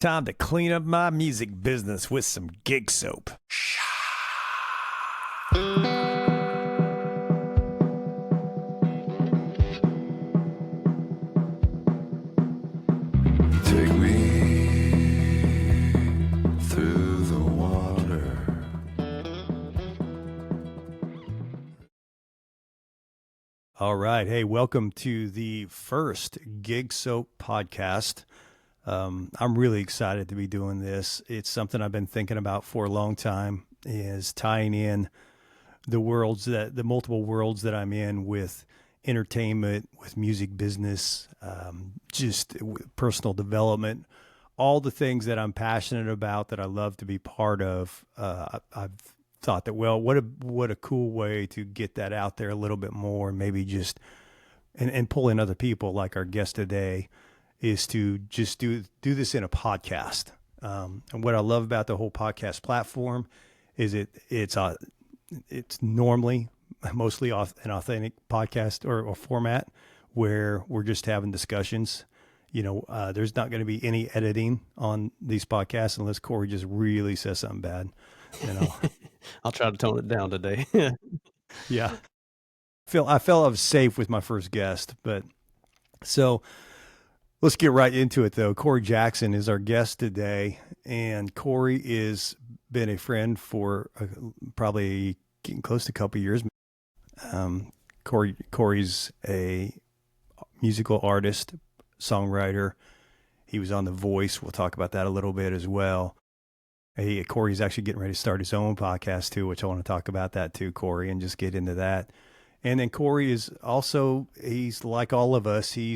Time to clean up my music business with some gig soap. Take me through the water. All right. Hey, welcome to the first Gig Soap podcast. I'm really excited to be doing this. It's something I've been thinking about for a long time, is tying in the multiple worlds that I'm in with entertainment, with music business, just personal development, all the things that I'm passionate about that I love to be part of. I've thought that, well, what a cool way to get that out there a little bit more, maybe just and pull in other people like our guest today, is to just do this in a podcast. And what I love about the whole podcast platform is it's normally mostly an authentic podcast or format where we're just having discussions. There's not going to be any editing on these podcasts unless Cory just really says something bad. I'll try to tone it down today. Yeah. I felt I was safe with my first guest, but so let's get right into it though. Cory Jackson is our guest today, and Cory is been a friend for probably getting close to a couple of years. Cory's a musical artist, songwriter. He was on The Voice. We'll talk about that a little bit as well. Cory's actually getting ready to start his own podcast too, which I want to talk about that too, Cory, and just get into that. And then Cory is also, he's like all of us. He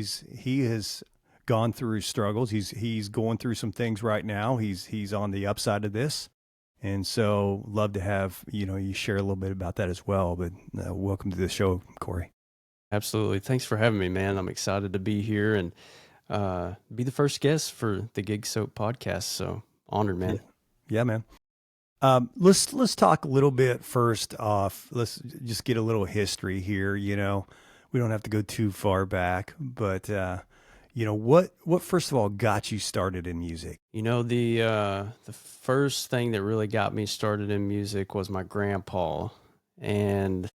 has gone through struggles. He's going through some things right now. He's on the upside of this. And so love to have, you share a little bit about that as well. But welcome to the show, Cory. Absolutely. Thanks for having me, man. I'm excited to be here and be the first guest for the Gig Soap podcast. So honored, man. Yeah, man. Let's talk a little bit first off. Let's just get a little history here. We don't have to go too far back, but what first of all got you started in music? The first thing that really got me started in music was my grandpa. And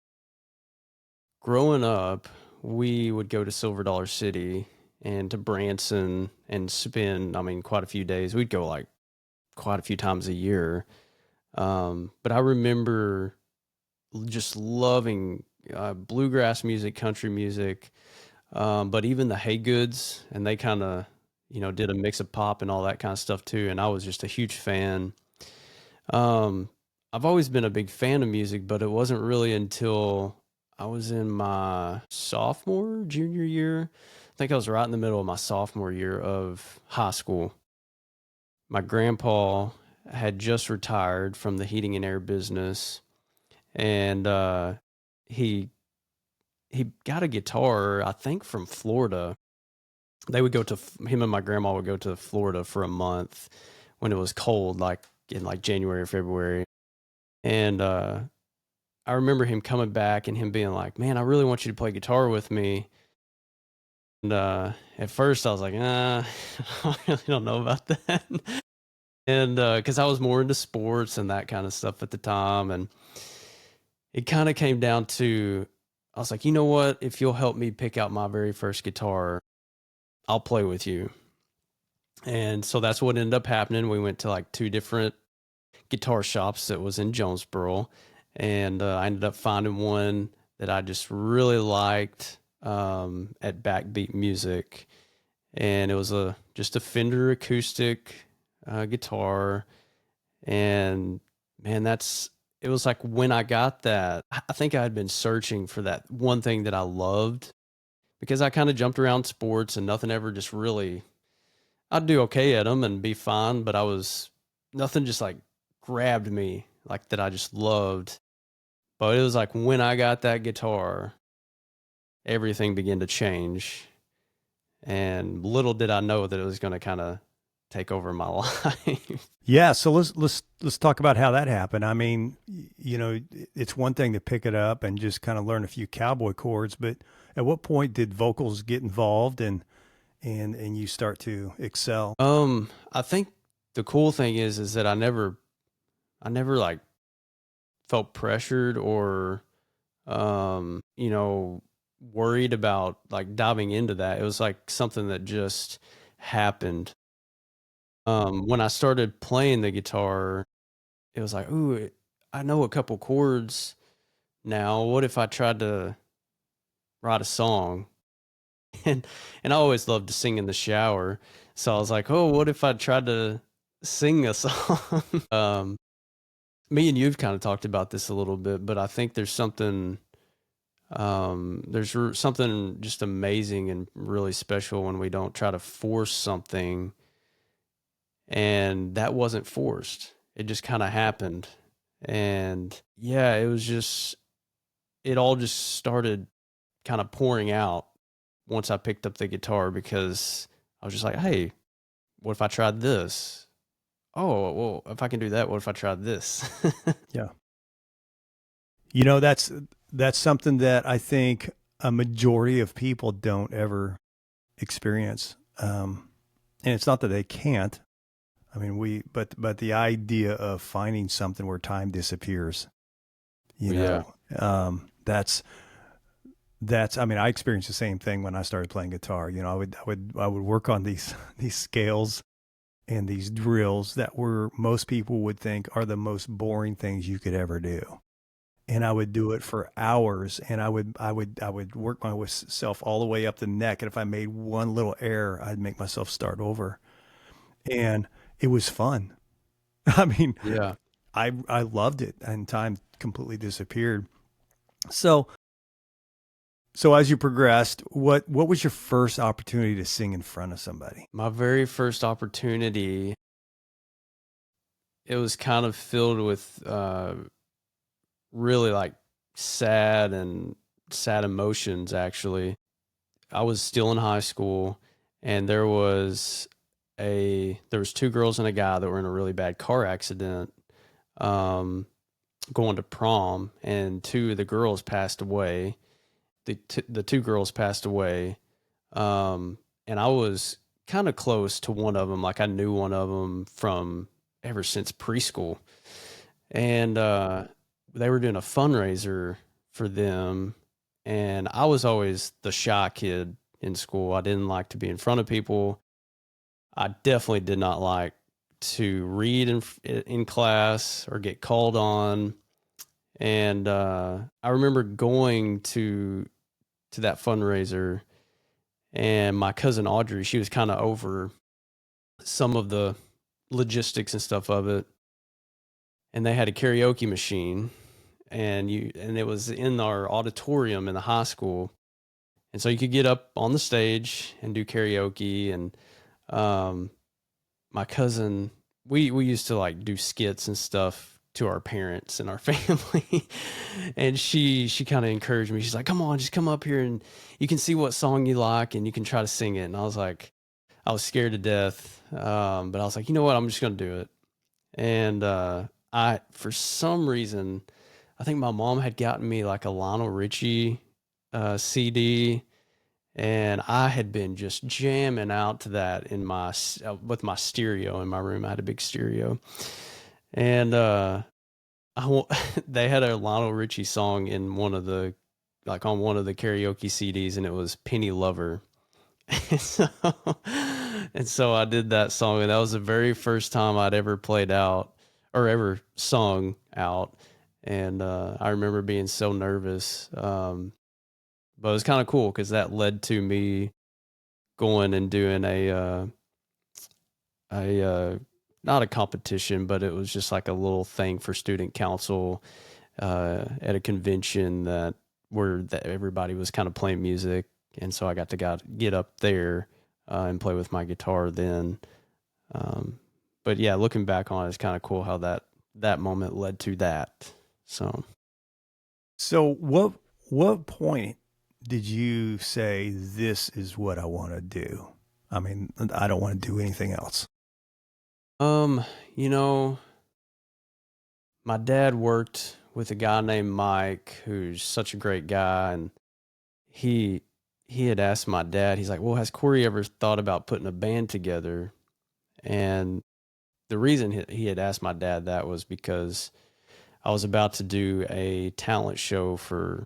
growing up, we would go to Silver Dollar City and to Branson and spend, quite a few days. We'd go like quite a few times a year. But I remember just loving bluegrass music, country music, but even the Haygoods, and they kind of, did a mix of pop and all that kind of stuff too. And I was just a huge fan. I've always been a big fan of music, but it wasn't really until I was in my junior year. I think I was right in the middle of my sophomore year of high school. My grandpa had just retired from the heating and air business, and he got a guitar, I think, from Florida. They would him and my grandma would go to Florida for a month when it was cold, like in like January or February. And I remember him coming back and him being like, "Man, I really want you to play guitar with me." And at first I was like, I really don't know about that. And because I was more into sports and that kind of stuff at the time. And it kind of came down to, I was like, you know what? If you'll help me pick out my very first guitar, I'll play with you. And so that's what ended up happening. We went to like two different guitar shops that was in Jonesboro. And I ended up finding one that I just really liked at Backbeat Music. And it was just a Fender acoustic guitar. And man, it was like when I got that, I think I had been searching for that one thing that I loved, because I kind of jumped around sports and nothing ever just really, I'd do okay at them and be fine, but nothing just like grabbed me like that I just loved. But it was like when I got that guitar, everything began to change. And little did I know that it was going to kind of take over my life. Yeah, so let's talk about how that happened. It's one thing to pick it up and just kind of learn a few cowboy chords, but at what point did vocals get involved and you start to excel? I think the cool thing is that I never like felt pressured or you know, worried about like diving into that. It was like something that just happened. When I started playing the guitar, it was like, ooh, I know a couple chords now. What if I tried to write a song? And I always loved to sing in the shower. So I was like, oh, what if I tried to sing a song? Me and you've kind of talked about this a little bit, but I think there's something just amazing and really special when we don't try to force something, and that wasn't forced. It just kind of happened. And yeah, it all just started kind of pouring out once I picked up the guitar, because I was just like, hey, what if I tried this? Oh, well, if I can do that, what if I tried this? Yeah. That's something that I think a majority of people don't ever experience. And it's not that they can't. I mean, but the idea of finding something where time disappears, you Yeah. know, I mean, I experienced the same thing when I started playing guitar. I would work on these these scales and these drills that were most people would think are the most boring things you could ever do. And I would do it for hours, and I would work myself all the way up the neck. And if I made one little error, I'd make myself start over. And it was fun. I mean, Yeah. I loved it, and time completely disappeared. So so as you progressed, what was your first opportunity to sing in front of somebody? My very first opportunity, it was kind of filled with really like sad emotions actually. I was still in high school, and there was two girls and a guy that were in a really bad car accident um going to prom, and two of the girls passed away. The two girls passed away. And I was kind of close to one of them. Like I knew one of them from ever since preschool. And they were doing a fundraiser for them. And I was always the shy kid in school. I didn't like to be in front of people. I definitely did not like to read in class or get called on. And I remember going to that fundraiser, and my cousin Audrey, she was kind of over some of the logistics and stuff of it. And they had a karaoke machine, and it was in our auditorium in the high school. And so you could get up on the stage and do karaoke. And um, my cousin, we used to like do skits and stuff to our parents and our family. And she kind of encouraged me. She's like, come on, just come up here and you can see what song you like and you can try to sing it. And I was scared to death. But I was like, you know what? I'm just going to do it. And for some reason, I think my mom had gotten me like a Lionel Richie CD, and I had been just jamming out to that with my stereo in my room. I had a big stereo, and they had a Lionel Richie song in on one of the karaoke CDs, and it was Penny Lover. And so, and so I did that song, and that was the very first time I'd ever played out or ever sung out. And I remember being so nervous. But it was kind of cool because that led to me going and doing a not a competition, but it was just like a little thing for student council at a convention that everybody was kind of playing music, and so I got to get up there and play with my guitar then. But yeah, looking back on it, it's kind of cool how that moment led to that. So So what point did you say this is what I want to do? I mean, I don't want to do anything else. you know, my dad worked with a guy named Mike, who's such a great guy, and he he had asked my dad. He's like, "Well, has Corey ever thought about putting a band together?" And the reason he had asked my dad that was because I was about to do a talent show for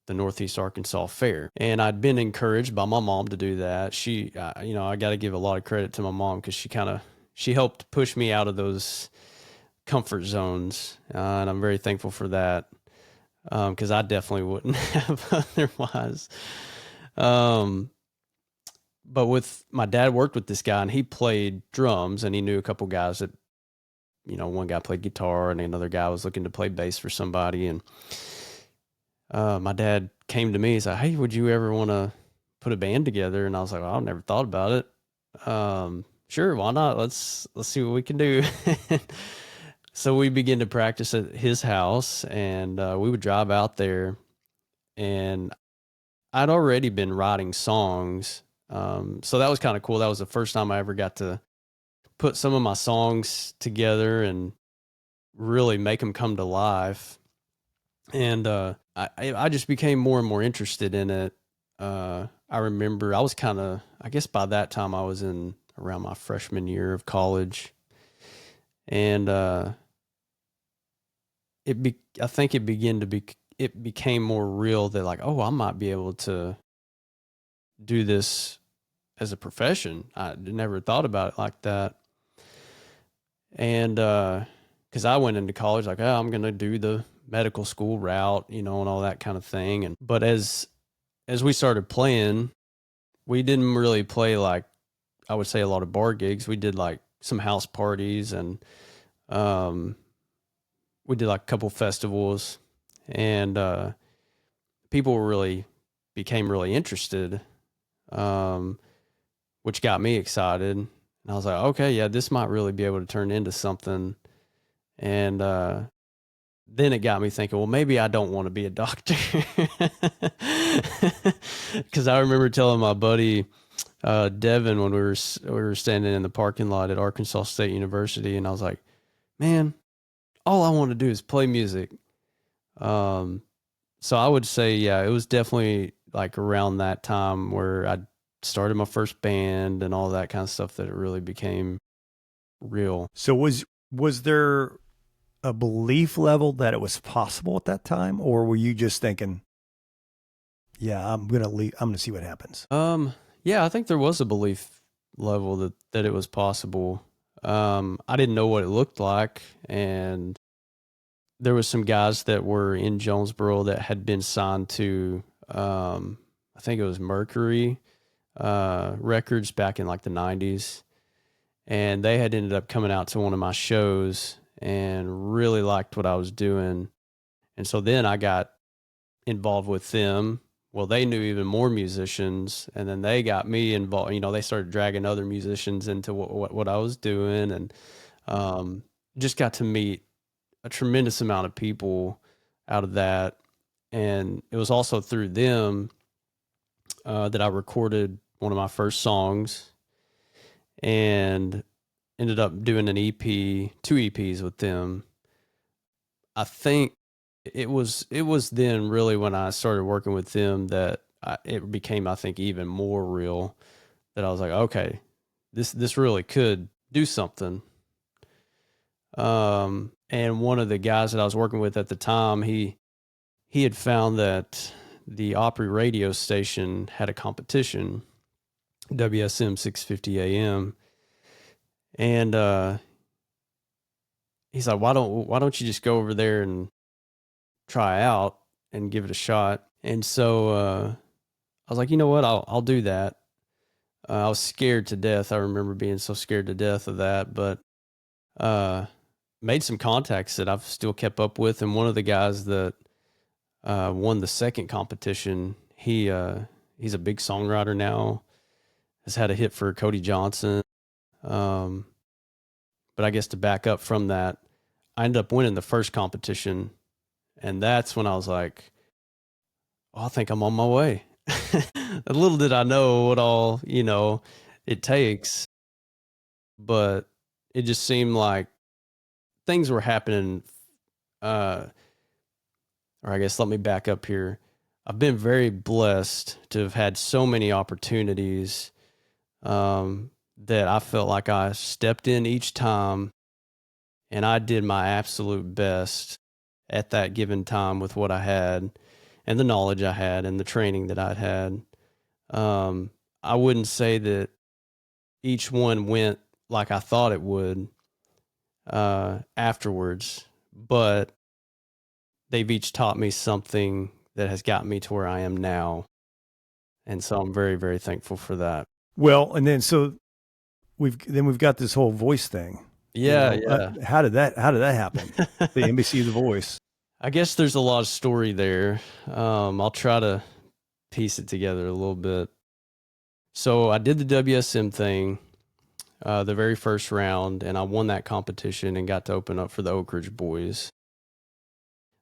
the Northeast Arkansas Fair. And I'd been encouraged by my mom to do that. She, I got to give a lot of credit to my mom because she helped push me out of those comfort zones. And I'm very thankful for that because I definitely wouldn't have otherwise. But with my dad worked with this guy and he played drums and he knew a couple guys that, one guy played guitar and another guy was looking to play bass for somebody. And my dad came to me. He's like, "Hey, would you ever want to put a band together?" And I was like, "Well, I've never thought about it. Sure, why not? Let's see what we can do." So we began to practice at his house, and we would drive out there. And I'd already been writing songs, so that was kind of cool. That was the first time I ever got to put some of my songs together and really make them come to life. And I just became more and more interested in it. I remember I was I guess by that time I was in around my freshman year of college. And I think it became more real that like, oh, I might be able to do this as a profession. I never thought about it like that. And because I went into college like, oh, I'm going to do the medical school route, and all that kind of thing. But as we started playing, we didn't really play like, I would say, a lot of bar gigs. We did like some house parties and we did like a couple festivals, and people became really interested, which got me excited. And I was like, okay, yeah, this might really be able to turn into something. And then it got me thinking, well, maybe I don't want to be a doctor. Because I remember telling my buddy Devin when we were standing in the parking lot at Arkansas State University, and I was like, man, all I want to do is play music. So I would say, yeah, it was definitely like around that time where I started my first band and all that kind of stuff that it really became real. So was there a belief level that it was possible at that time, or were you just thinking, yeah, I'm going to see what happens? Yeah, I think there was a belief level that it was possible. I didn't know what it looked like, and there was some guys that were in Jonesboro that had been signed to, I think it was Mercury Records back in like the 90s. And they had ended up coming out to one of my shows and really liked what I was doing. And so then I got involved with them. Well, they knew even more musicians, and then they got me involved. They started dragging other musicians into what I was doing, and just got to meet a tremendous amount of people out of that. And it was also through them that I recorded one of my first songs and ended up doing an EP, 2 EPs with them. I think it was then really when I started working with them that it became, I think, even more real, that I was like, okay, this really could do something. And one of the guys that I was working with at the time, he had found that the Opry radio station had a competition, WSM 650 AM. And he's like, why don't you just go over there and try out and give it a shot? And so I was like, you know what, I'll do that. I was scared to death. I remember being so scared to death of that, but made some contacts that I've still kept up with. And one of the guys that won the second competition, he's a big songwriter now, has had a hit for Cory Jackson. But I guess to back up from that, I ended up winning the first competition. And that's when I was like, oh, I think I'm on my way. A little did I know what all, it takes. But it just seemed like things were happening. Or I guess let me back up here. I've been very blessed to have had so many opportunities that I felt like I stepped in each time and I did my absolute best at that given time with what I had and the knowledge I had and the training that I'd had. I wouldn't say that each one went like I thought it would afterwards, but they've each taught me something that has got me to where I am now. And so I'm very, very thankful for that. Well, and then so we've got this whole voice thing. Yeah, yeah. How did that happen? The NBC The Voice. I guess there's a lot of story there. I'll try to piece it together a little bit. So I did the WSM thing, the very first round, and I won that competition and got to open up for the Oak Ridge Boys.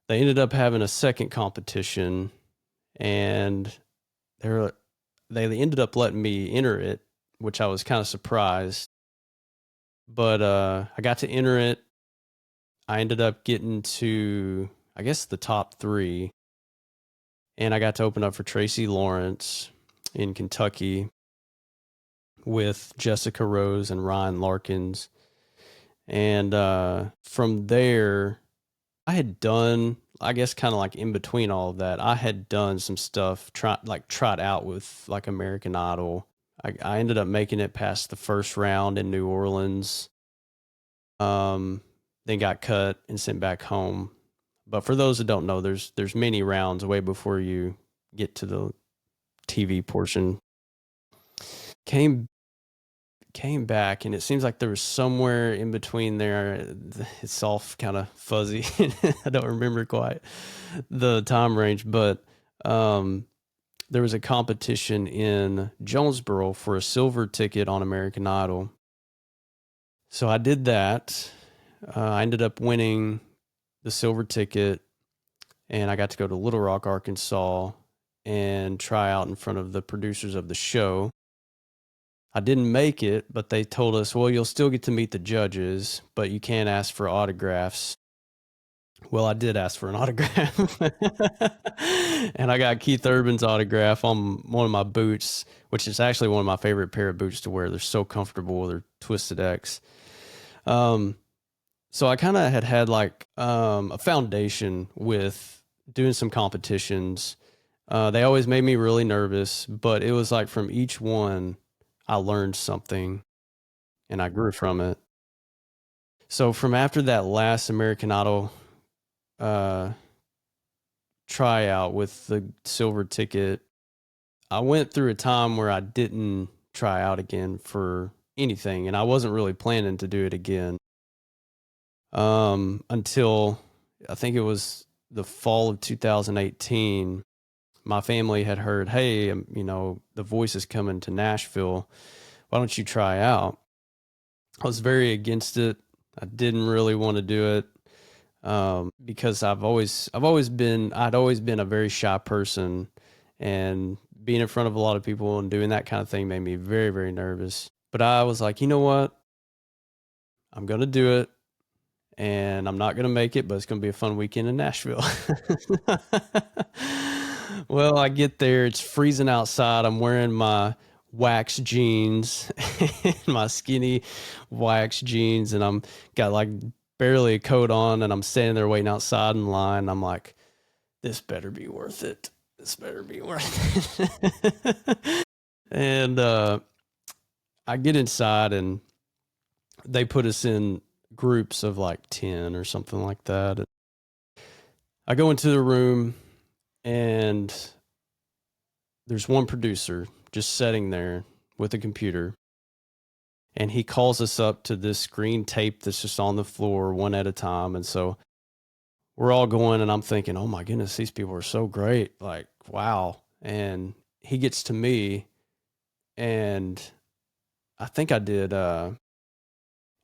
They ended up having a second competition, and they ended up letting me enter it, which I was kind of surprised. But I got to enter it. I ended up getting to, I guess, the top 3. And I got to open up for Tracy Lawrence in Kentucky with Jessica Rose and Ryan Larkins. And from there, I had done, I guess, kind of like in between all of that, I had done some stuff, tried out with like American Idol. I ended up making it past the first round in New Orleans. Then got cut and sent back home. But for those that don't know, there's many rounds way before you get to the TV portion. Came back, and it seems like there was somewhere in between there. It's all kind of fuzzy. I don't remember quite the time range, but there was a competition in Jonesboro for a silver ticket on American Idol. So I did that. I ended up winning the silver ticket, and I got to go to Little Rock, Arkansas, and try out in front of the producers of the show. I didn't make it, but they told us, well, you'll still get to meet the judges, but you can't ask for autographs. Well, I did ask for an autograph, and I got Keith Urban's autograph on one of my boots, which is actually one of my favorite pair of boots to wear. They're so comfortable. They're Twisted X. So I kind of had like a foundation with doing some competitions. They always made me really nervous, but it was like from each one, I learned something and I grew from it. So from after that last American Idol tryout with the silver ticket, I went through a time where I didn't try out again for anything, and I wasn't really planning to do it again. Until I think it was the fall of 2018, my family had heard, hey, The Voice is coming to Nashville. Why don't you try out? I was very against it. I didn't really want to do it because I'd always been a very shy person, and being in front of a lot of people and doing that kind of thing made me very, very nervous. But I was like, you know what? I'm going to do it. And I'm not going to make it, but it's going to be a fun weekend in Nashville. Well, I get there. It's freezing outside. I'm wearing my wax jeans, my skinny wax jeans, and I'm got like barely a coat on, and I'm standing there waiting outside in line. I'm like, this better be worth it. This better be worth it. And I get inside, and they put us in groups of like 10 or something like that. I go into the room, and there's one producer just sitting there with a computer, and he calls us up to this green tape that's just on the floor one at a time. And so we're all going, and I'm thinking, oh my goodness, these people are so great. Like, wow. And he gets to me, and I think I did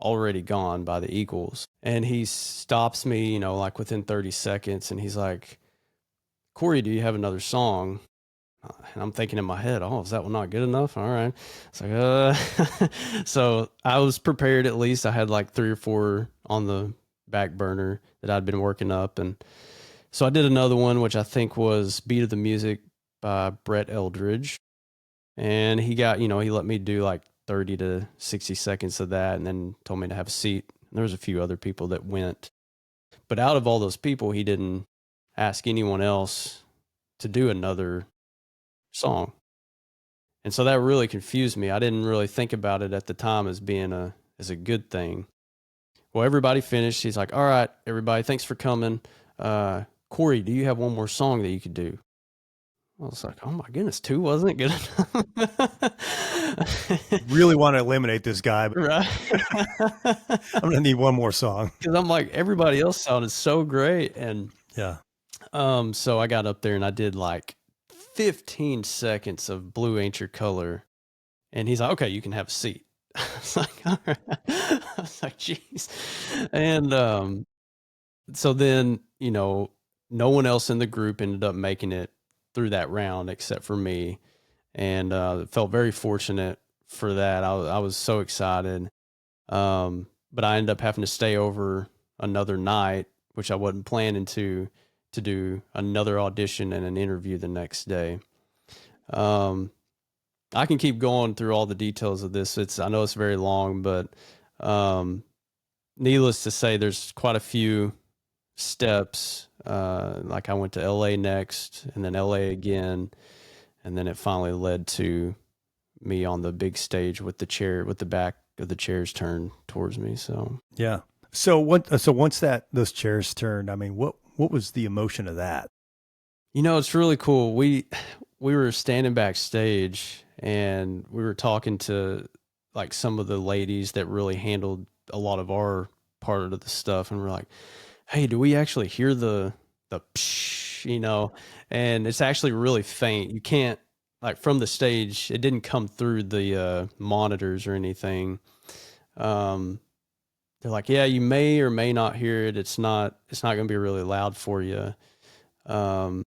Already Gone by the Eagles. And he stops me, like within 30 seconds. And he's like, Cory, do you have another song? And I'm thinking in my head, oh, is that one not good enough? All right. It's like, So I was prepared at least. I had like 3 or 4 on the back burner that I'd been working up. And so I did another one, which I think was Beat of the Music by Brett Eldridge. And he got, he let me do like 30 to 60 seconds of that, and then told me to have a seat There was a few other people that went, but out of all those people, he didn't ask anyone else to do another song. And so that really confused me. I didn't really think about it at the time as being as a good thing. Well, everybody finished. He's like, all right, everybody, thanks for coming. Cory, do you have one more song that you could do? I was like, oh my goodness, 2 wasn't good enough. Really want to eliminate this guy, but Right. I'm going to need one more song. Because I'm like, everybody else sounded so great. And Yeah. so I got up there and I did like 15 seconds of Blue Ain't Your Color. And he's like, okay, you can have a seat. I was like, all right. I was like, geez. And so then, no one else in the group ended up making it through that round except for me. And felt very fortunate for that. I was so excited. But I ended up having to stay over another night, which I wasn't planning to do another audition and an interview the next day. I can keep going through all the details of this. I know it's very long, but needless to say, there's quite a few steps. Like I went to LA next, and then LA again, and then it finally led to me on the big stage with the back of the chairs turned towards me. So Yeah. So once those chairs turned, I mean, what was the emotion of that? it's really cool. We were standing backstage and we were talking to like some of the ladies that really handled a lot of our part of the stuff, and we're like, hey, do we actually hear the psh, and it's actually really faint. You can't, like, from the stage, it didn't come through the monitors or anything. They're like, yeah, you may or may not hear it. It's not going to be really loud for you. But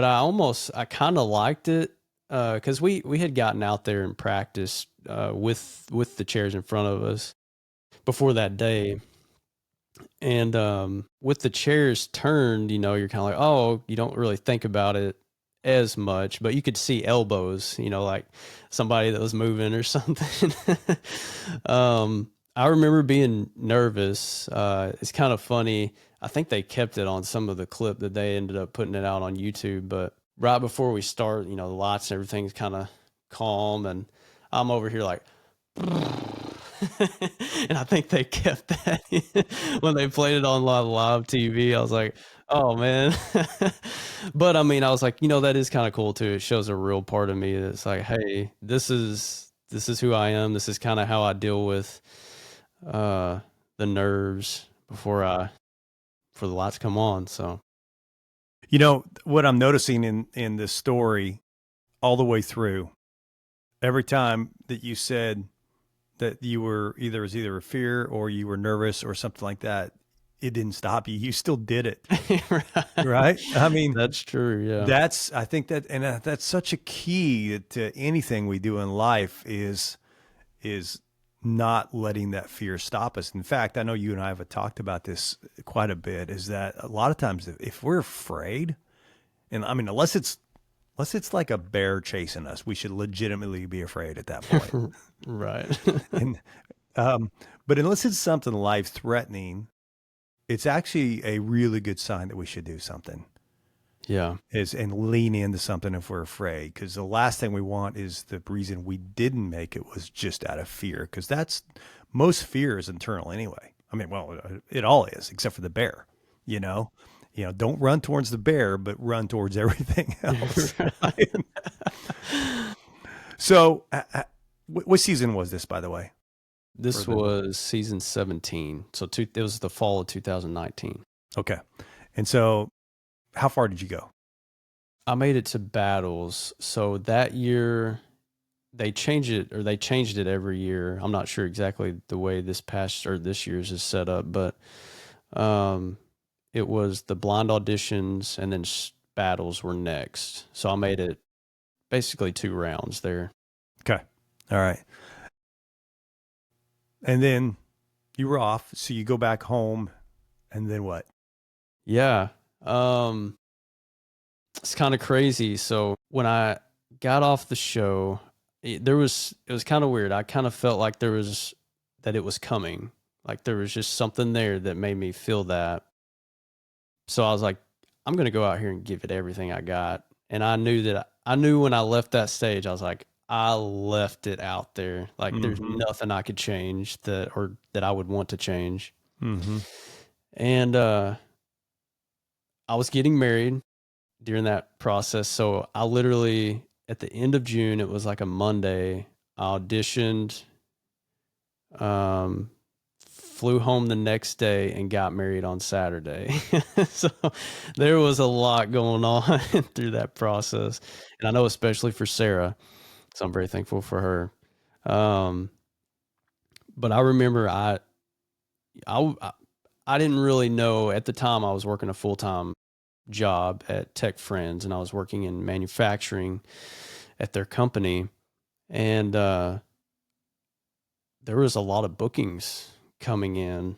I kind of liked it because we had gotten out there and practiced with the chairs in front of us before that day. And with the chairs turned, you're kind of like, oh, you don't really think about it as much, but you could see elbows, like somebody that was moving or something. I remember being nervous. It's kind of funny. I think they kept it on some of the clip that they ended up putting it out on YouTube, but right before we start, the lights and everything's kind of calm, and I'm over here like, and I think they kept that when they played it on live TV. I was like, oh man. But I mean, I was like, that is kind of cool too. It shows a real part of me. It's like, hey, this is who I am. This is kind of how I deal with the nerves before the lights come on. So What I'm noticing in this story all the way through, every time that you said that you were either a fear or you were nervous or something like that, it didn't stop you. You still did it. Right? I mean, that's true. Yeah. I think that's such a key to anything we do in life is not letting that fear stop us. In fact, I know you and I have talked about this quite a bit, is that a lot of times if we're afraid, and I mean, unless it's like a bear chasing us, we should legitimately be afraid at that point. Right. And, but unless it's something life threatening, it's actually a really good sign that we should do something. Yeah. And lean into something if we're afraid. Because the last thing we want is the reason we didn't make it was just out of fear. Because most fear is internal anyway. I mean, well, it all is, except for the bear, don't run towards the bear, but run towards everything else. So what season was this, by the way? This was season 17. So it was the fall of 2019. Okay. And so how far did you go? I made it to battles. So that year they changed it every year. I'm not sure exactly the way this year's is set up, but it was the blind auditions and then battles were next. So I made it basically 2 rounds there. Okay. All right. And then you were off. So you go back home and then what? Yeah. It's kind of crazy. So when I got off the show, it was kind of weird. I kind of felt like that it was coming. Like there was just something there that made me feel that. So I was like, I'm going to go out here and give it everything I got. And I knew when I left that stage, I was like, I left it out there. Like there's Mm-hmm. nothing I could change that I would want to change. Mm-hmm. And I was getting married during that process. So I literally, at the end of June, it was like a Monday, I auditioned, um, flew home the next day and got married on Saturday. So there was a lot going on through that process. And I know especially for Sarah, so I'm very thankful for her. Um, but I remember I I didn't really know at the time. I was working a full-time job at Tech Friends, and I was working in manufacturing at their company. And there was a lot of bookings coming in,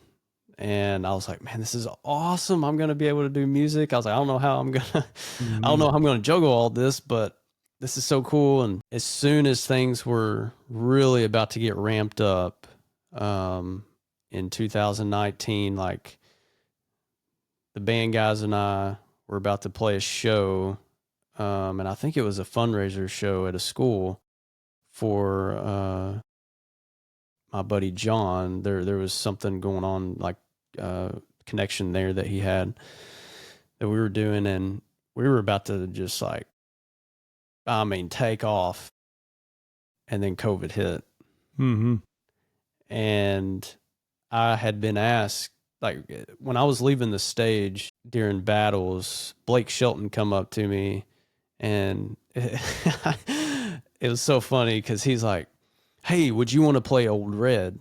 and I was like, man, this is awesome. I'm going to be able to do music. I was like, I don't know how I'm going to, I don't Mm-hmm. know how I'm going to juggle all this, but this is so cool. And as soon as things were really about to get ramped up, in 2019, like the band guys and I were about to play a show. And I think it was a fundraiser show at a school for, my buddy John. There was something going on, like connection there that he had that we were doing, and we were about to just like, I mean, take off, and then COVID hit, Mm-hmm. and I had been asked, like when I was leaving the stage during battles, Blake Shelton come up to me, and it was so funny because he's like, "Hey, would you want to play Old Red?"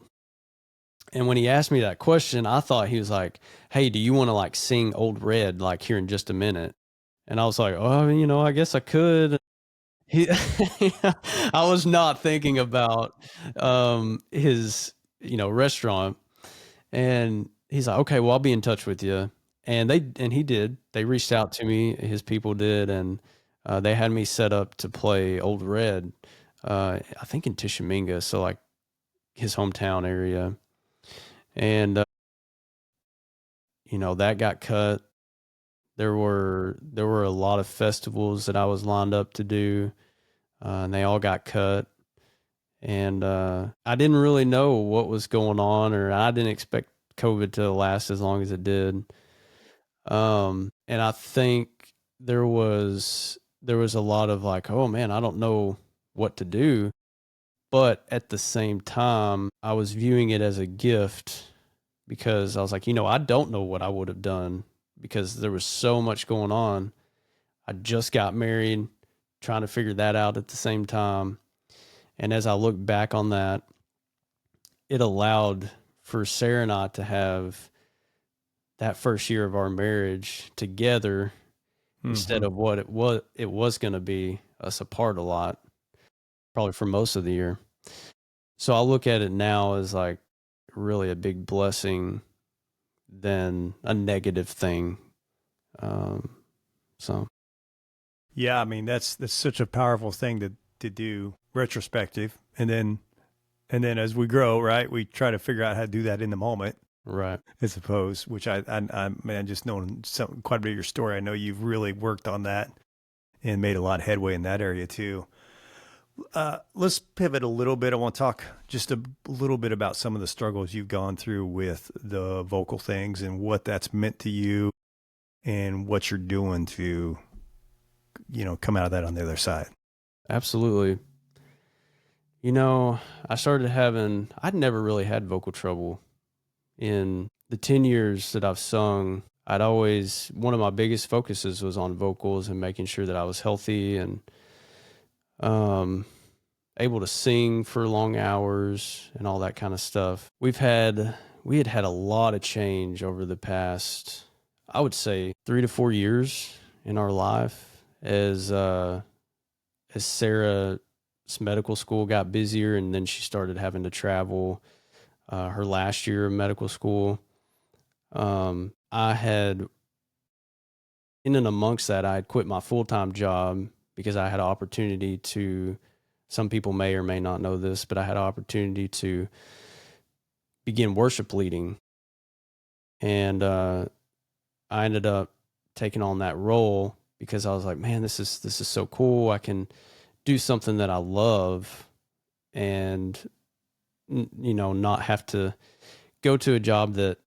And when he asked me that question, I thought he was like, "Hey, do you want to like sing Old Red like here in just a minute?" And I was like, "Oh, I guess I could." He, I was not thinking about his, restaurant. And he's like, "Okay, well, I'll be in touch with you." And he did. They reached out to me, his people did, and they had me set up to play Old Red. I think in Tishomingo, so like his hometown area. And that got cut. There were a lot of festivals that I was lined up to do, and they all got cut. And I didn't really know what was going on, or I didn't expect COVID to last as long as it did. And I think there was a lot of like, oh man, I don't know what to do. But at the same time, I was viewing it as a gift because I was like, I don't know what I would have done because there was so much going on. I just got married, trying to figure that out at the same time. And as I look back on that, it allowed for Sarah and I to have that first year of our marriage together instead Mm-hmm. of what it was going to be us apart a lot, probably for most of the year. So I look at it now as like really a big blessing than a negative thing. Um, so Yeah, I mean that's such a powerful thing to do retrospective, and then as we grow, right, we try to figure out how to do that in the moment, right. I suppose. Which I man, just knowing quite a bit of your story, I know you've really worked on that and made a lot of headway in that area too. Let's pivot a little bit. I want to talk just a little bit about some of the struggles you've gone through with the vocal things and what that's meant to you and what you're doing to, come out of that on the other side. Absolutely. I'd never really had vocal trouble in the 10 years that I've sung. One of my biggest focuses was on vocals and making sure that I was healthy and um, able to sing for long hours and all that kind of stuff. We had a lot of change over the past, I would say, 3 to 4 years in our life as Sarah's medical school got busier, and then she started having to travel her last year of medical school. I had, in and amongst that, I had quit my full time job because I had an opportunity to. Some people may or may not know this, but I had an opportunity to begin worship leading. And I ended up taking on that role because I was like, man, this is so cool. I can do something that I love and, not have to go to a job that,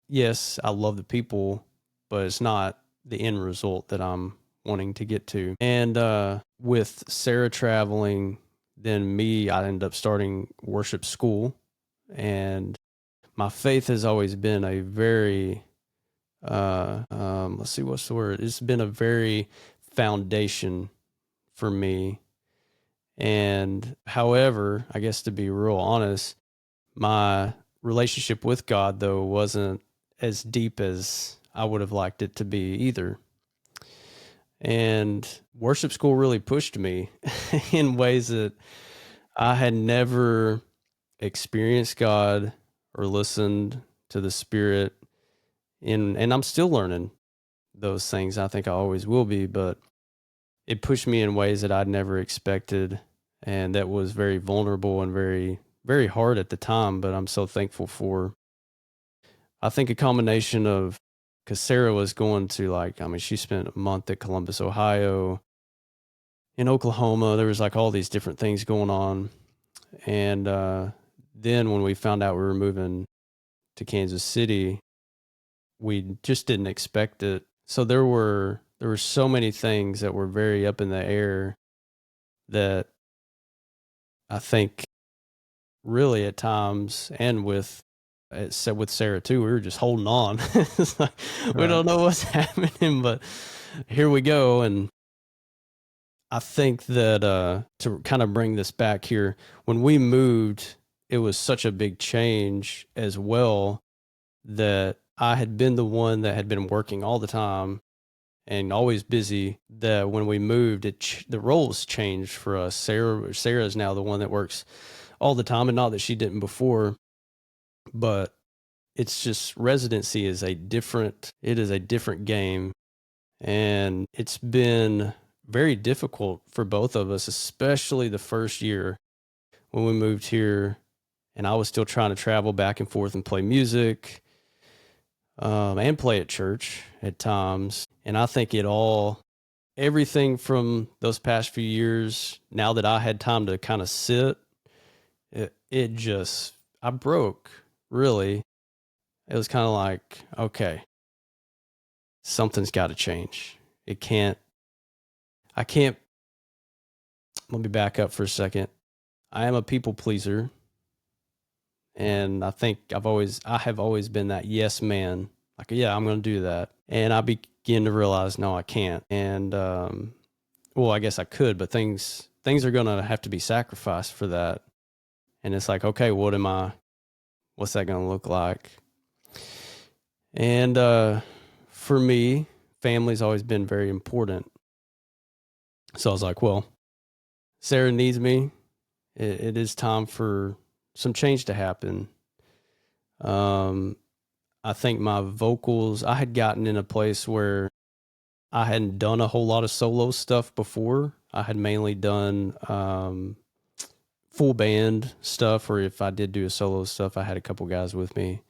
yes, I love the people, but it's not the end result that I'm wanting to get to. And with Sarah traveling, then I ended up starting worship school. And my faith has always been a very, let's see, what's the word? It's been a very foundation for me. And however, I guess to be real honest, my relationship with God, though, wasn't as deep as I would have liked it to be either. And worship school really pushed me in ways that I had never experienced God or listened to the Spirit and I'm still learning those things. I think I always will be, but it pushed me in ways that I'd never expected, and that was very vulnerable and very, very hard at the time, but I'm so thankful for. I think a combination of, because Sarah was going to she spent a month at Columbus, Ohio, in Oklahoma. There was all these different things going on. And then when we found out we were moving to Kansas City, we just didn't expect it. So there were so many things that were very up in the air that I think really at times, and with Sarah too, we were just holding on. It's like, we don't know what's happening, but here we go. And I think that to kind of bring this back here, when we moved, it was such a big change as well, that I had been the one that had been working all the time and always busy, that when we moved, the roles changed for us. Sarah is now the one that works all the time, and not that she didn't before, but it's just residency is a different game. And it's been very difficult for both of us, especially the first year when we moved here and I was still trying to travel back and forth and play music, and play at church at times. And I think everything from those past few years, now that I had time to kind of sit, I broke, really. It was kind of like, okay, something's got to change. Let me back up for a second. I am a people pleaser. And I think I have always been that yes man. Like, yeah, I'm going to do that. And I begin to realize, no, I can't. And, well, I guess I could, but things are going to have to be sacrificed for that. And it's like, okay, what's that going to look like? And, for me, family's always been very important. So I was like, well, Sarah needs me. It is time for some change to happen. I think my vocals, I had gotten in a place where I hadn't done a whole lot of solo stuff before. I had mainly done full band stuff, or if I did do a solo stuff, I had a couple guys with me.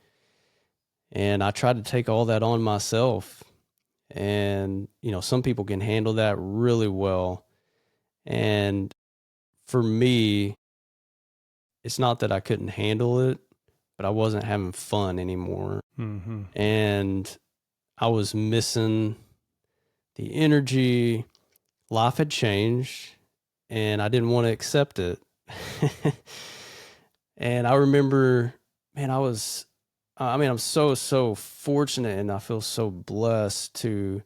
And I tried to take all that on myself. And, some people can handle that really well. And for me, it's not that I couldn't handle it, but I wasn't having fun anymore. Mm-hmm. And I was missing the energy. Life had changed and I didn't want to accept it. And I remember, man, I'm so fortunate, and I feel so blessed to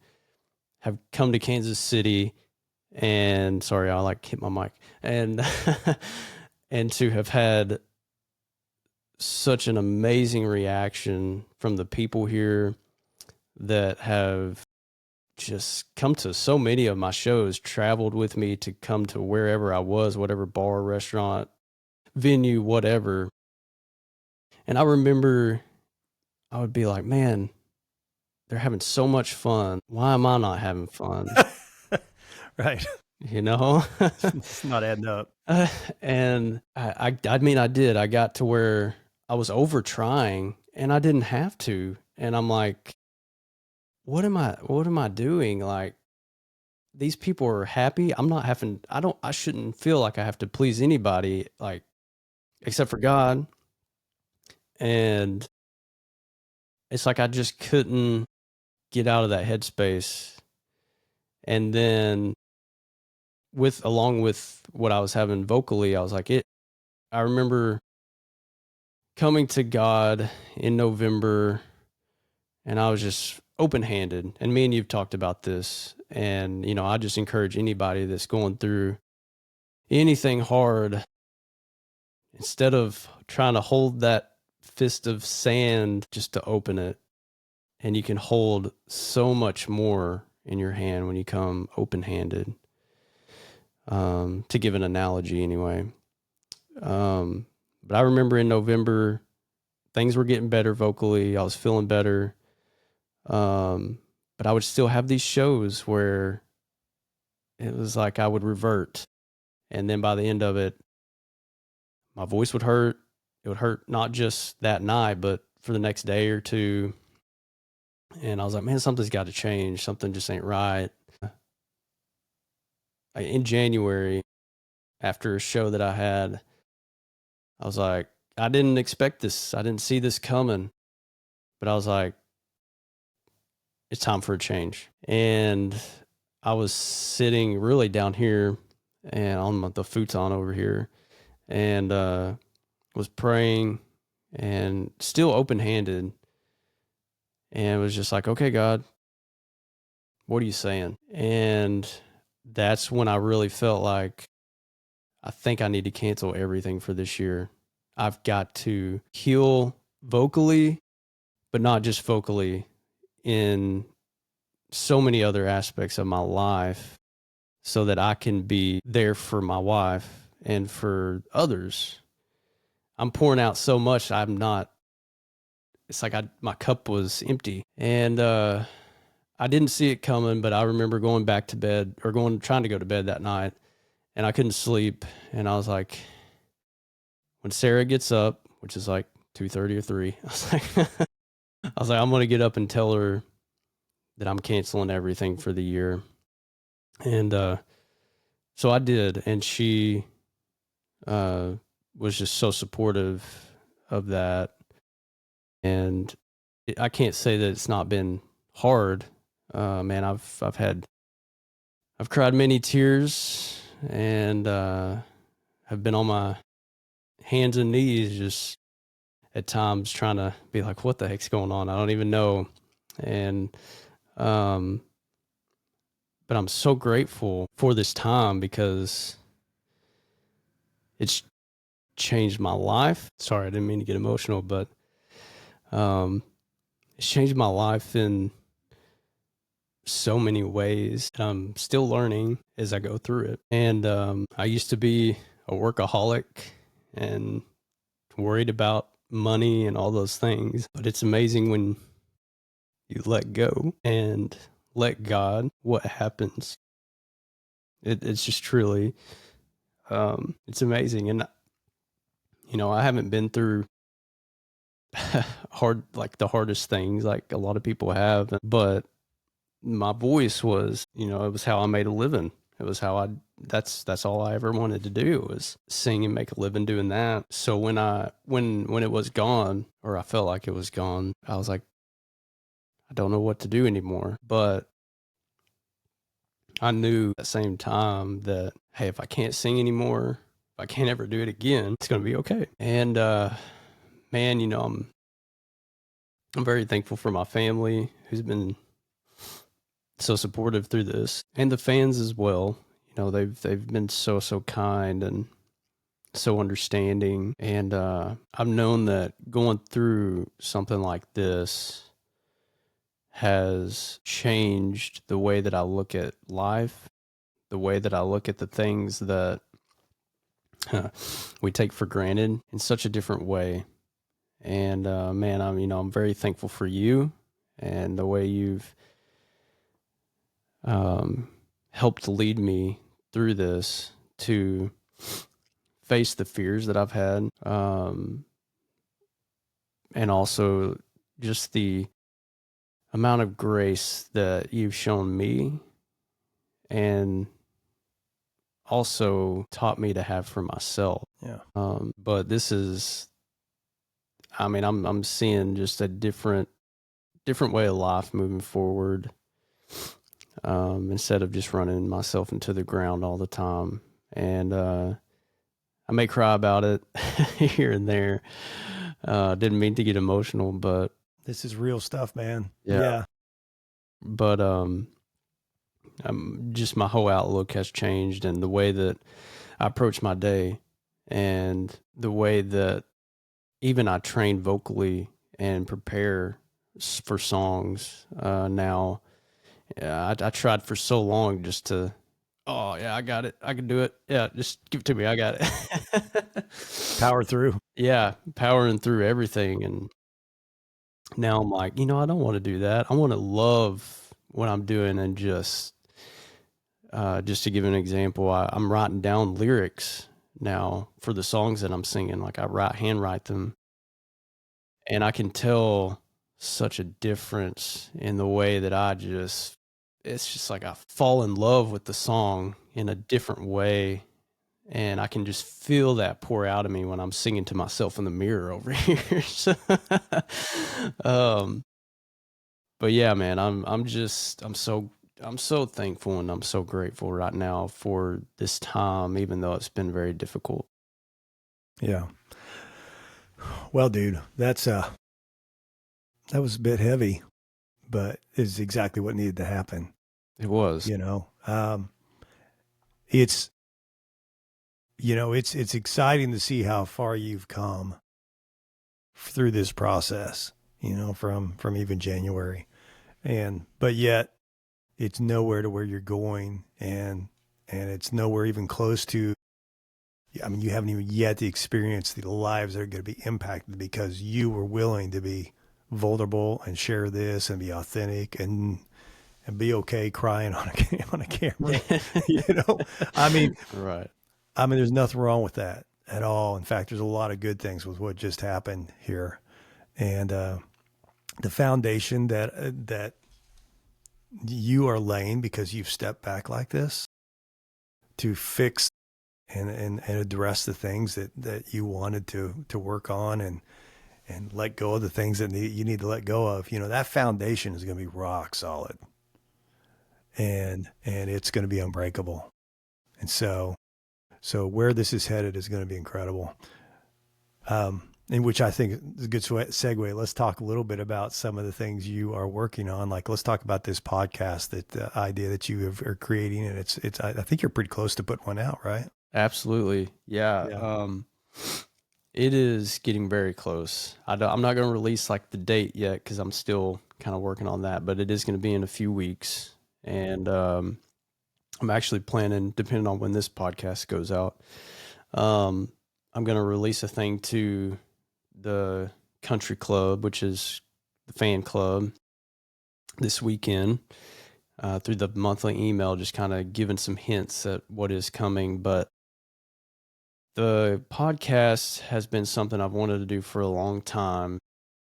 have come to Kansas City. And sorry, I hit my mic, and and to have had such an amazing reaction from the people here that have just come to so many of my shows, traveled with me to come to wherever I was, whatever bar, restaurant, venue, whatever. And I remember I would be like, man, they're having so much fun. Why am I not having fun? Right. It's not adding up. And I mean, I did. I got to where I was over trying and I didn't have to. And I'm like, what am I doing? Like, these people are happy. I'm not having, I shouldn't feel like I have to please anybody, like, except for God. And it's like I just couldn't get out of that headspace. And then along with what I was having vocally, I was like, I remember coming to God in November, and I was just open-handed. And me and you've talked about this. And, I just encourage anybody that's going through anything hard, instead of trying to hold that fist of sand, just to open it. And you can hold so much more in your hand when you come open-handed. To give an analogy anyway. But I remember in November, things were getting better vocally. I was feeling better. But I would still have these shows where it was like I would revert. And then by the end of it, my voice would hurt. It would hurt not just that night, but for the next day or two. And I was like, man, something's got to change. Something just ain't right. In January, after a show that I had, I was like, I didn't expect this. I didn't see this coming. But I was like, it's time for a change. And I was sitting really down here and on the futon over here, and was praying and still open-handed, and was just like, okay, God, what are you saying? And that's when I really felt like, I think I need to cancel everything for this year. I've got to heal vocally, but not just vocally, in so many other aspects of my life, so that I can be there for my wife and for others. I'm pouring out so much, it's like my cup was empty. And I didn't see it coming, but I remember going back to bed, or trying to go to bed that night, and I couldn't sleep. And I was like, when Sarah gets up, which is like 2:30 or 3, I was like, I'm going to get up and tell her that I'm canceling everything for the year. And so I did, and she was just so supportive of that. And I can't say that it's not been hard. Man, I've cried many tears, and have been on my hands and knees, just at times trying to be like, what the heck's going on? I don't even know. And but I'm so grateful for this time, because it's changed my life. Sorry, I didn't mean to get emotional, but it's changed my life in so many ways. I'm still learning as I go through it. And I used to be a workaholic and worried about money and all those things. But it's amazing when you let go and let God, what happens. It's just truly, it's amazing. And, I haven't been through like the hardest things like a lot of people have, but my voice was, it was how I made a living. It was that's all I ever wanted to do, was sing and make a living doing that. So when it was gone, or I felt like it was gone, I was like, I don't know what to do anymore. But I knew at the same time that, hey, if I can't sing anymore, if I can't ever do it again, it's going to be okay. And, man, I'm very thankful for my family, who's been so supportive through this, and the fans as well. They've been so kind and so understanding. And I've known that going through something like this has changed the way that I look at life, the way that I look at the things that we take for granted, in such a different way. And man, I'm very thankful for you and the way you've helped lead me through this, to face the fears that I've had, and also just the amount of grace that you've shown me and also taught me to have for myself. Yeah. But this is, I mean, I'm seeing just a different way of life moving forward. Instead of just running myself into the ground all the time. And I may cry about it here and there. Didn't mean to get emotional, but This is real stuff, man. yeah. But just my whole outlook has changed, and the way that I approach my day, and the way that even I train vocally and prepare for songs now. Yeah, I tried for so long just to, oh yeah, I got it, I can do it. Yeah, just give it to me, I got it. Power through. Yeah, powering through everything, and now I'm like, I don't want to do that. I want to love what I'm doing, and just to give an example, I'm writing down lyrics now for the songs that I'm singing. Like I handwrite them, and I can tell such a difference in the way that it's just like I fall in love with the song in a different way. And I can just feel that pour out of me when I'm singing to myself in the mirror over here. um, but yeah, man, I'm so thankful and I'm so grateful right now for this time, even though it's been very difficult. Yeah. Well, dude, that was a bit heavy, but is exactly what needed to happen. It was. It's it's exciting to see how far you've come through this process, from even January, but yet it's nowhere to where you're going, and it's nowhere even close to. I mean, you haven't even yet experienced the lives that are going to be impacted because you were willing to be vulnerable and share this and be authentic and be okay crying on a camera. I mean, Right. there's nothing wrong with that at all. In fact, there's a lot of good things with what just happened here, and the foundation that you are laying because you've stepped back like this to fix and address the things that you wanted to work on and let go of the things that you need to let go of. That foundation is going to be rock solid, and it's going to be unbreakable. And so where this is headed is going to be incredible. In which I think is a good segue. Let's talk a little bit about some of the things you are working on. Like, let's talk about this podcast, the idea that you are creating, and it's. I think you're pretty close to put one out, right? Absolutely. Yeah. It is getting very close. I'm not going to release like the date yet because I'm still kind of working on that, but it is going to be in a few weeks. And I'm actually planning, depending on when this podcast goes out, I'm going to release a thing to the country club, which is the fan club, this weekend through the monthly email, just kind of giving some hints at what is coming. But the podcast has been something I've wanted to do for a long time.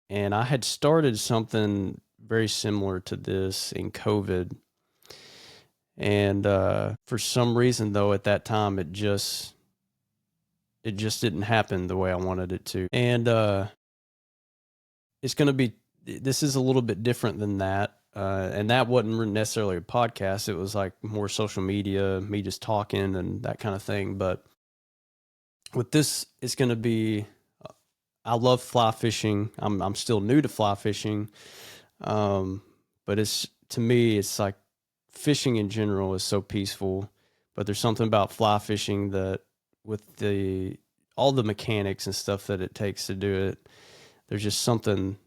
And I had started something very similar to this in COVID. And for some reason, though, at that time, it just didn't happen the way I wanted it to. And this is a little bit different than that. And that wasn't necessarily a podcast. It was like more social media, me just talking and that kind of thing. But with this, it's going to be, I love fly fishing. I'm still new to fly fishing. But to me, it's like fishing in general is so peaceful, but there's something about fly fishing that with all the mechanics and stuff that it takes to do it, there's just something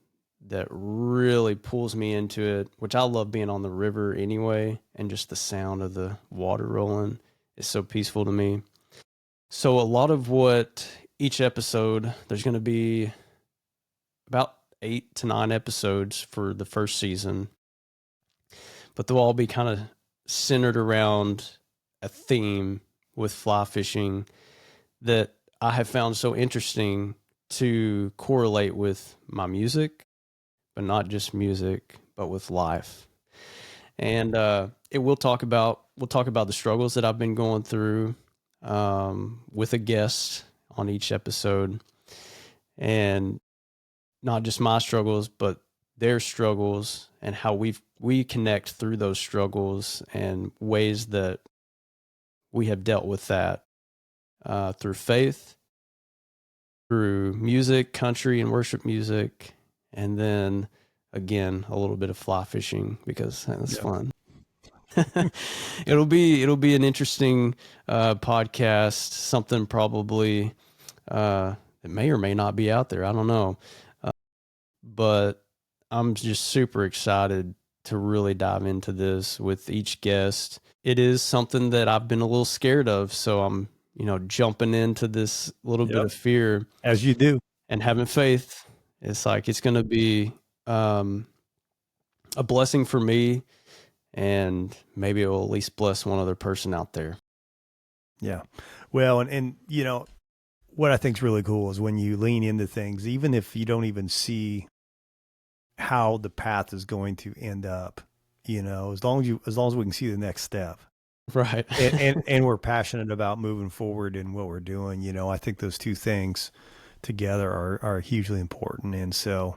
that really pulls me into it, which I love being on the river anyway. And just the sound of the water rolling is so peaceful to me. So a lot of what each episode, there's going to be about 8 to 9 episodes for the first season, but they'll all be kind of centered around a theme with fly fishing that I have found so interesting to correlate with my music, but not just music, but with life. And we'll talk about the struggles that I've been going through with a guest on each episode, and not just my struggles, but their struggles, and how we connect through those struggles and ways that we have dealt with that through faith, through music, country and worship music, and then again a little bit of fly fishing, because that's fun. It'll be an interesting podcast, something probably that may or may not be out there. I don't know. But I'm just super excited to really dive into this with each guest. It is something that I've been a little scared of, so I'm, jumping into this little bit of fear, as you do, and having faith. It's like it's going to be a blessing for me, and maybe it will at least bless one other person out there. Yeah. Well, and what I think is really cool is when you lean into things, even if you don't even see how the path is going to end up, as long as we can see the next step. Right. and we're passionate about moving forward in what we're doing. I think those two things together are hugely important. And so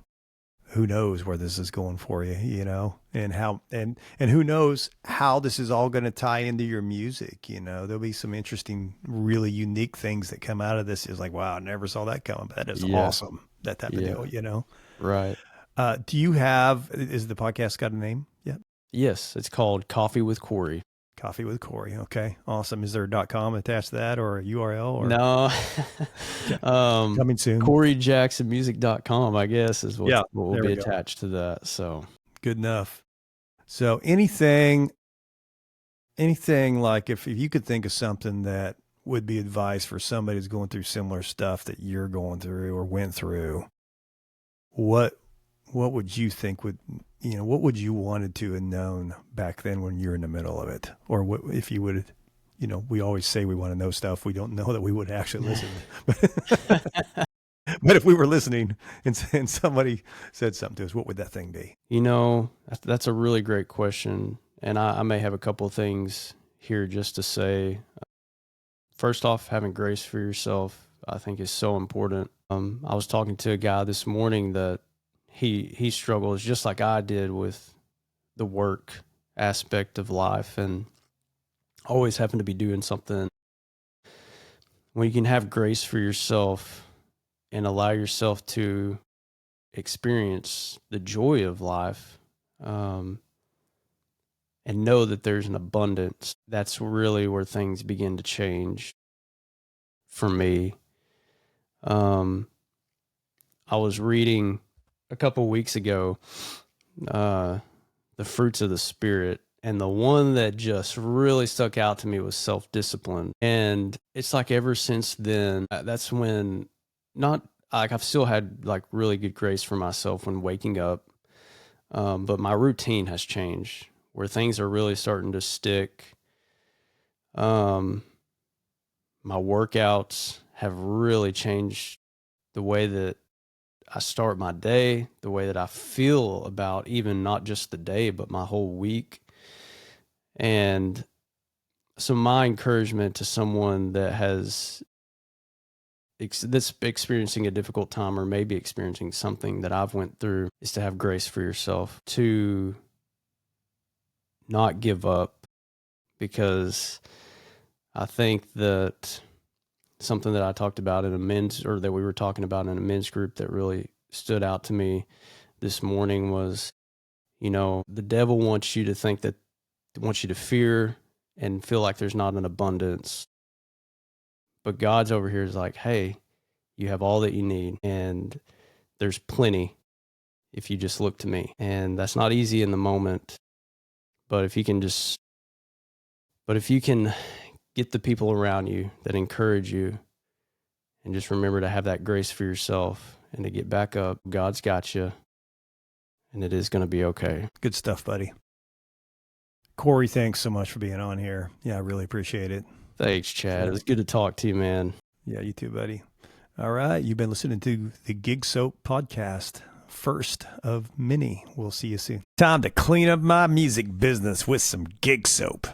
who knows where this is going for you, and how, and who knows how this is all going to tie into your music. There'll be some interesting, really unique things that come out of this. Is like, wow, I never saw that coming, but that is awesome. That type of deal, Right. Is the podcast got a name yet? Yes. It's called Coffee with Cory. Coffee with Cory. Okay. Awesome. Is there a .com attached to that, or a URL? Or no. Coming soon. CoryJacksonMusic.com, I guess, is what will be attached to that. So good enough. So anything like if you could think of something that would be advice for somebody who's going through similar stuff that you're going through or went through, what would you think what would you wanted to have known back then when you're in the middle of it? Or what, if you would, we always say we want to know stuff. We don't know that we would actually listen. But if we were listening and somebody said something to us, what would that thing be? That's a really great question. And I may have a couple of things here just to say. First off, having grace for yourself, I think, is so important. I was talking to a guy this morning that he struggles just like I did with the work aspect of life, and always having to be doing something. When you can have grace for yourself and allow yourself to experience the joy of life, and know that there's an abundance, that's really where things begin to change for me. I was reading a couple weeks ago, the fruits of the Spirit, and the one that just really stuck out to me was self-discipline. And it's like ever since then, that's when, not like I've still had like really good grace for myself when waking up, but my routine has changed where things are really starting to stick. My workouts have really changed the way that I start my day, the way that I feel about even not just the day, but my whole week. And so my encouragement to someone that's experiencing a difficult time, or maybe experiencing something that I've went through, is to have grace for yourself, to not give up, because I think that something that I talked about in that we were talking about in a men's group that really stood out to me this morning was, the devil wants you to think wants you to fear and feel like there's not an abundance. But God's over here is like, hey, you have all that you need, and there's plenty if you just look to me. And that's not easy in the moment, but if you can get the people around you that encourage you, and just remember to have that grace for yourself and to get back up, God's got you, and it is going to be okay. Good stuff, buddy. Cory, thanks so much for being on here. Yeah, I really appreciate it. Thanks, Chad. It was good to talk to you, man. Yeah, you too, buddy. All right. You've been listening to the Gig Soap podcast, first of many. We'll see you soon. Time to clean up my music business with some Gig Soap.